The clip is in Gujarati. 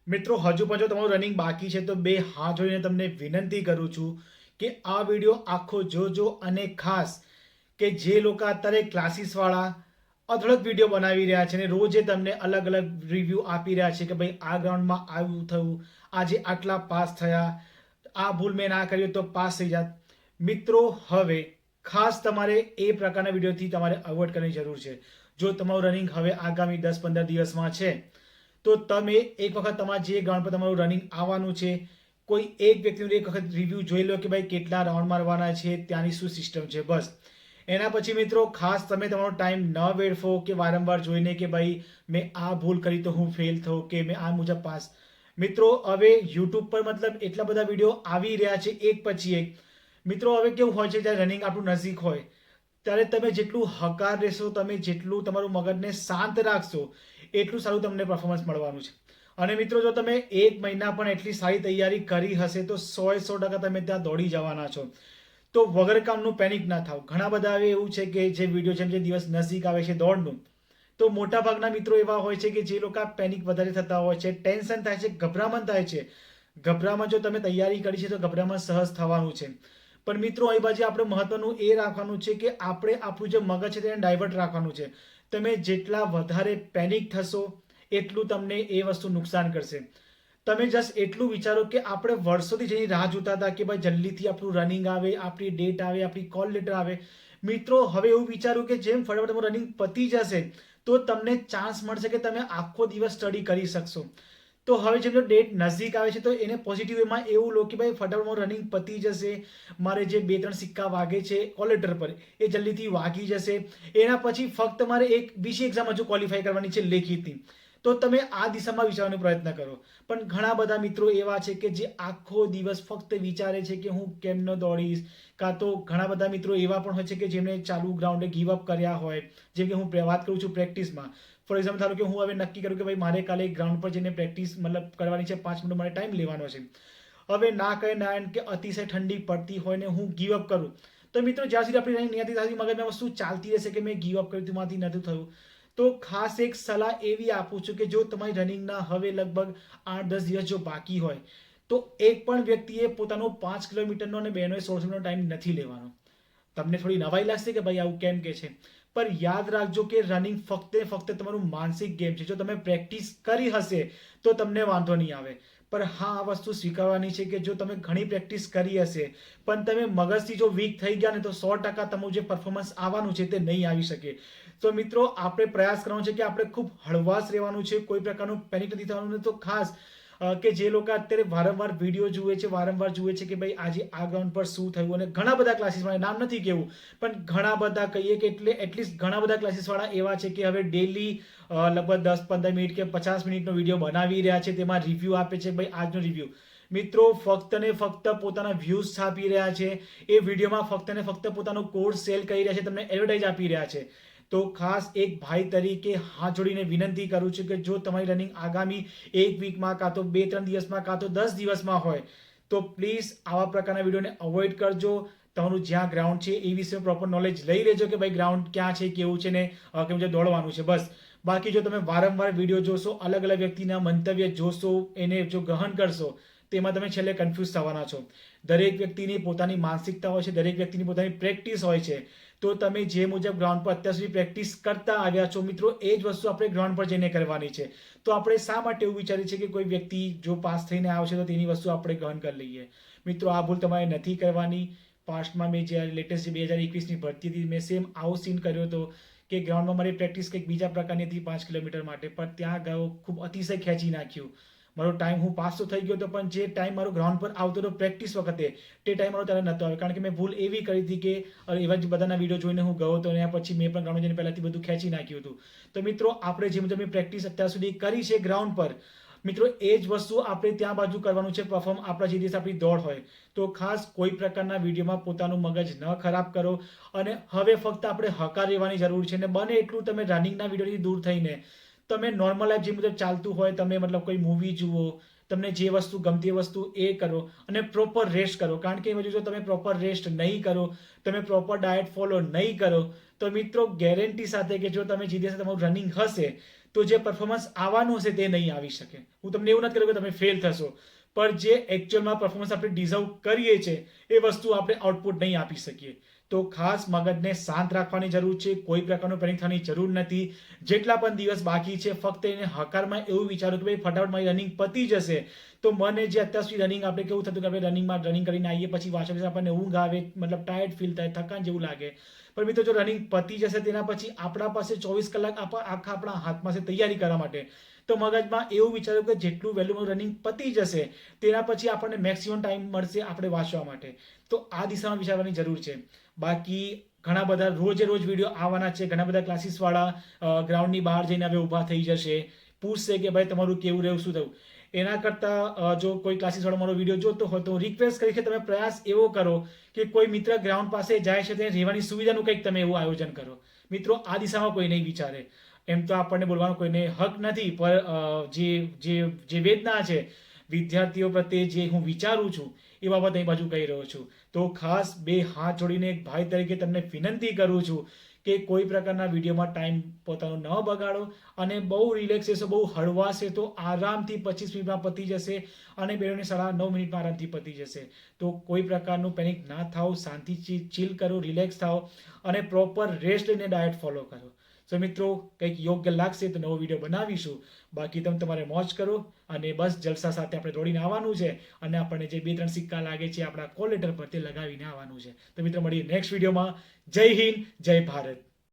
મિત્રો હજુ પણ જો તમારું રનિંગ બાકી છે તો બે હાથ જોડીને તમને વિનંતી કરું છું કે આ વિડીયો આખો જોજો અને ખાસ કે જે લોકો અત્યારે ક્લાસીસવાળા અઢળક વિડીયો બનાવી રહ્યા છે ને રોજે તમને અલગ અલગ રિવ્યૂ આપી રહ્યા છે કે ભાઈ આ ગ્રાઉન્ડમાં આવું થયું, આજે આટલા પાસ થયા, આ ભૂલ મેં ના કર્યું તો પાસ થઈ જાત. મિત્રો હવે ખાસ તમારે એ પ્રકારના વિડીયોથી તમારે અવોઇડ કરવાની જરૂર છે. જો તમારું રનિંગ હવે આગામી 10-15 દિવસમાં છે તો તમે એક વખત તમારા જે ગ્રાઉન્ડ પર તમારું રનિંગ આવવાનું છે કોઈ એક વ્યક્તિનું એક વખત રિવ્યૂ જોઈ લો કે ભાઈ કેટલા રાઉન્ડ મારવાના છે, ત્યાંની શું સિસ્ટમ છે. બસ એના પછી મિત્રો ખાસ તમે તમારો ટાઈમ ન વેડફો કે વારંવાર જોઈને કે ભાઈ મેં આ ભૂલ કરી તો હું ફેલ થયો કે મેં આ મુજબ પાસ. મિત્રો હવે યુટ્યુબ પર મતલબ એટલા બધા વિડીયો આવી રહ્યા છે એક પછી એક. મિત્રો હવે કેવું હોય છે જ્યારે રનિંગ આપણું નજીક હોય ત્યારે તમે જેટલું હકાર રહેશો, તમે જેટલું તમારું મગજને શાંત રાખશો એટલું સારું તમને પરફોર્મન્સ મળવાનું છે. અને મિત્રો જો તમે એક મહિના પણ એટલી સારી તૈયારી કરી હશે તો 100% તમે ત્યાં દોડી જવાના છો. તો વગર કામનું પેનિક ના થાવ. ઘણા બધા હવે એવું છે કે જે વિડીયો છે જે દિવસ નજીક આવે છે દોડનું, તો મોટાભાગના મિત્રો એવા હોય છે કે જે લોકો પેનિક વધારે થતા હોય છે, ટેન્શન થાય છે, ગભરામણ થાય છે. ગભરામણ જો તમે તૈયારી કરી છે તો ગભરામણ સહજ થવાનું છે. પણ મિત્રો અહીં બાજુ આપણે મહત્વનું એ રાખવાનું છે કે આપણે આપણું જે મગજ છે તેને ડાયવર્ટ રાખવાનું છે. તમે જેટલા વધારે પેનિક થશો એટલું તમને એ વસ્તુ નુકસાન કરશે. તમે જસ્ટ એટલું વિચારો કે આપણે વર્ષોથી જેની રાહ જોતા હતા કે ભાઈ જલ્દીથી આપણું રનિંગ આવે, આપણી ડેટ આવે, આપણી કોલ લેટર આવે. મિત્રો હવે એવું વિચારું કે જેમ ફટાફટ તમારું રનિંગ પતી જશે તો તમને ચાન્સ મળશે કે તમે આખો દિવસ સ્ટડી કરી શકશો. તો હવે જેમ ડેટ નજીક આવે છે તો એને પોઝિટિવ વેમાં એવું લો કે ભાઈ ફટાફટ મારું રનિંગ પતી જશે, મારે જે 2-3 સિક્કા વાગે છે કોલેટર પર એ જલ્દીથી વાગી જશે. એના પછી ફક્ત મારે એક બીજી એક્ઝામ હજુ ક્વોલિફાય કરવાની છે લેખિતની. તો તમે આ દિશામાં વિચારવાનો પ્રયત્ન કરો. પણ ઘણા બધા મિત્રો એવા છે કે જે આખો દિવસ ફક્ત વિચારે છે કે હું કેમ ન દોડીશ. કાં તો ઘણા બધા મિત્રો એવા પણ હોય છે કે જેમને ચાલુ ગ્રાઉન્ડે ગીવ અપ કર્યા હોય. જેમ કે હું વાત કરું છું પ્રેક્ટિસમાં. ફોર એક્ઝામ્પલ ધારો કે હું હવે નક્કી કરું કે ભાઈ મારે કાલે ગ્રાઉન્ડ પર જઈને પ્રેક્ટિસ મતલબ કરવાની છે, 5 મિનિટ મારે ટાઈમ લેવાનો છે. હવે ના કહે ના એમ કે અતિશય ઠંડી પડતી હોય ને હું ગીવ અપ કરું તો મિત્રો જ્યાં સુધી આપણી રનિંગ નહીં હતી ત્યાં સુધી મગજમાં વસ્તુ ચાલતી રહેશે કે મેં ગીવ અપ કર્યું તેમાંથી નથી થયું. તો ખાસ એક સલાહ એવી આપું છું કે જો તમારી રનિંગના હવે લગભગ 8-10 દિવસ જો બાકી હોય તો એક પણ વ્યક્તિએ પોતાનો 5 કિલોમીટરનો અને બહેનોએ 16 મિનિટનો ટાઈમ નથી લેવાનો. તમને થોડી નવાઈ લાગશે કે ભાઈ આવું કેમ કે છે, પણ યાદ રાખજો કે રનિંગ ફક્ત ને ફક્ત તમારું માનસિક ગેમ છે. જો તમે પ્રેક્ટિસ કરી હશે તો તમને વાંધો નહીં આવે. પણ હા આ વસ્તુ સ્વીકારવાની છે કે જો તમે ઘણી પ્રેક્ટિસ કરી હશે પણ તમે મગજથી જો વીક થઈ ગયા ને તો 100% તમારું જે પરફોર્મન્સ આવવાનું છે તે નહીં આવી શકે. તો મિત્રો આપણે પ્રયાસ કરવાનો છે કે આપણે ખૂબ હળવાશ રહેવાનું છે, કોઈ પ્રકારનું પેનિક નથી થવાનું. તો ખાસ કે જે લોકો અત્યારે વારંવાર વિડીયો જુએ છે, વારંવાર જુએ છે કે ભાઈ આજે આ ગ્રાઉન્ડ પર શું થયું, અને ઘણા બધા ક્લાસીસમાં નામ નથી કેવું પણ ઘણા બધા કહીએ કે એટલે એટલીસ્ટ ઘણા બધા ક્લાસીસવાળા એવા છે કે હવે ડેલી લગભગ 10-15 મિનિટ કે 50 મિનિટનો વિડીયો બનાવી રહ્યા છે, તેમાં રિવ્યૂ આપે છે ભાઈ આજનો રિવ્યૂ. મિત્રો ફક્ત ને ફક્ત પોતાના વ્યૂઝ છાપી રહ્યા છે, એ વિડીયોમાં ફક્ત ને ફક્ત પોતાનો કોર્સ સેલ કરી રહ્યા છે, તમને એડવર્ટાઇઝ આપી રહ્યા છે. તો ખાસ એક ભાઈ તરીકે હાથ જોડીને વિનંતી કરું છું કે જો તમારી રનિંગ આગામી એક વીકમાં કાં તો 2-3 દિવસમાં કાં તો 10 દિવસમાં હોય તો પ્લીઝ આવા પ્રકારના વિડીયોને અવોઇડ કરજો. તમારું જ્યાં ગ્રાઉન્ડ છે એ વિશે પ્રોપર નોલેજ લઈ લેજો કે ભાઈ ગ્રાઉન્ડ ક્યાં છે, કેવું છે ને કેમ છે દોડવાનું છે. બસ બાકી જો તમે વારંવાર વિડીયો જોશો, અલગ અલગ વ્યક્તિના મંતવ્ય જોશો, એને જો ગ્રહણ કરશો તેમાં તમે છેલ્લે કન્ફ્યુઝ થવાના છો. દરેક વ્યક્તિની પોતાની માનસિકતા હોય છે, દરેક વ્યક્તિની પોતાની પ્રેક્ટિસ હોય છે. તો તમે જે મુજબ ગ્રાઉન્ડ પર અત્યાર સુધી પ્રેક્ટિસ કરતા આવ્યા છો મિત્રો એ જ વસ્તુ આપણે ગ્રાઉન્ડ પર જઈને કરવાની છે. તો આપણે શા માટે એવું વિચારીએ છીએ કે કોઈ વ્યક્તિ જો પાસ થઈને આવશે તો તેની વસ્તુ આપણે ગ્રહણ કરી લઈએ. મિત્રો આ ભૂલ તમારે નથી કરવાની. પાસ્ટમાં મેં જે લેટેસ્ટ જે 2021ની ભરતી હતી મેં સેમ આવો સીન કર્યો હતો કે ગ્રાઉન્ડમાં મારી પ્રેક્ટિસ કંઈક બીજા પ્રકારની હતી 5 કિલોમીટર માટે, પણ ત્યાં ગયો ખૂબ અતિશય ખેંચી નાખ્યું. મારો ટાઈમ હું પાસ તો થઈ ગયો હતો પણ જે ટાઈમ મારો ગ્રાઉન્ડ પર આવતો હતો પ્રેક્ટિસ વખતે તે ટાઈમ મારો ત્યારે નહોતો આવ્યો, કારણ કે મેં ભૂલ એવી કરી હતી કે એવા જ બધાના વિડીયો જોઈને હું ગયો હતો અને પછી મેં પણ ગ્રાઉન્ડ જઈને પહેલાંથી બધું ખેંચી નાખ્યું હતું. તો મિત્રો આપણે જે મુજબની પ્રેક્ટિસ અત્યાર સુધી કરી છે ગ્રાઉન્ડ પર, મિત્રો એ જ વસ્તુ આપણે ત્યાં બાજુ કરવાનું છે પરફોર્મ આપણા જે દિવસ આપણી દોડ હોય. તો ખાસ કોઈ પ્રકારના વિડીયોમાં પોતાનું મગજ ન ખરાબ કરો. અને હવે ફક્ત આપણે હકાર રહેવાની જરૂર છે, ને બને એટલું તમે રનિંગના વિડીયોથી દૂર થઈને તમે નોર્મલ લાઈફ જે મુજબ ચાલતું હોય તમે મતલબ કોઈ મૂવી જુઓ, તમને જે વસ્તુ ગમતી વસ્તુ એ કરો અને પ્રોપર રેસ્ટ કરો. કારણ કે જો તમે પ્રોપર રેસ્ટ નહીં કરો, તમે પ્રોપર ડાયટ ફોલો નહીં કરો તો મિત્રો ગેરંટી સાથે કે જો તમે જે દિવસે તમારું રનિંગ હશે તો જે પરફોર્મન્સ આવવાનું હશે તે નહીં આવી શકે. હું તમને એવું નથી કહું કે તમે ફેલ થશો, પણ જે એકચ્યુઅલમાં પરફોર્મન્સ આપણે ડિઝર્વ કરીએ છીએ એ વસ્તુ આપણે આઉટપુટ નહીં આપી શકીએ. તો ખાસ મગજને શાંત રાખવાની જરૂર છે. કોઈ પ્રકારનું પેનિક થવાની જરૂર નથી. જેટલા પણ દિવસ બાકી છે ફક્ત એને હકારમાં એવું વિચારો કે ભાઈ ફટાફટ મારી રનિંગ પતી જશે. તો મને જે અત્યાર સુધી રનિંગ આપણે કેવું થતું કે આપણે રનિંગ કરીને આવીએ પછી પાછળ આપણને ઊંઘ આવે, મતલબ ટાયર્ડ ફીલ થાય, થકાન જેવું લાગે. પણ મિત્રો જો રનિંગ પતી જશે તેના પછી આપણા પાસે 24 કલાક આખા આપણા હાથમાં છે તૈયારી કરવા માટે. તો મગજમાં એવું વિચાર્યું કે જેટલું વહેલું મારું રનિંગ પતી જશે તેના પછી આપણને મેક્સિમમ ટાઈમ મળશે આપણે વાંચવા માટે. તો આ દિશામાં વિચારવાની જરૂર છે. બાકી ઘણા બધા રોજે રોજ વિડીયો આવવાના છે. ઘણા બધા ક્લાસીસવાળા ગ્રાઉન્ડની બહાર જઈને હવે ઊભા થઈ જશે, પૂછશે કે ભાઈ તમારું કેવું રહ્યું, શું થયું. એના કરતાં જો કોઈ ક્લાસીસવાળો મારો વિડીયો જોતો હોય તો હું રિક્વેસ્ટ કરીશ કે તમે પ્રયાસ એવો કરો કે કોઈ મિત્ર ગ્રાઉન્ડ પાસે જાય છે તેને રહેવાની સુવિધાનું કંઈક તમે એવું આયોજન કરો. મિત્રો આ દિશામાં કોઈ નહીં વિચારે. એમ તો આપણને બોલવાનો કોઈને હક નથી, પણ જે વેદના છે વિદ્યાર્થીઓ પ્રત્યે જે હું વિચારું છું એ બાબત અહીં બાજુ કહી રહ્યો છું. તો ખાસ બે હાથ જોડીને એક ભાઈ તરીકે તમને વિનંતી કરું છું કે કોઈ પ્રકારના વિડીયોમાં ટાઈમ પોતાનો ન બગાડો અને બહુ રિલેક્સ રહેશો, બહુ હળવાશ છે તો આરામથી 25 મિનિટમાં પતી જશે અને 9 મિનિટમાં આરામથી પતી જશે. તો કોઈ પ્રકારનું પેનિક ના થાઓ, શાંતિથી ચીલ કરો, રિલેક્સ થાઓ અને પ્રોપર રેસ્ટ લઈને ડાયટ ફોલો કરો. સો મિત્રો કંઈક યોગ્ય લાગશે તો નવો વિડીયો બનાવીશું. બાકી તમે તમારે મોજ કરો અને બસ જલસા સાથે આપણે દોડીને આવવાનું છે અને આપણને જે 2-3 સિક્કા લાગે છે આપણા કોલ લેટર પર તે લગાવીને આવવાનું છે. તો મિત્રો મળીએ નેક્સ્ટ વિડીયોમાં. જય હિન્દ, જય ભારત.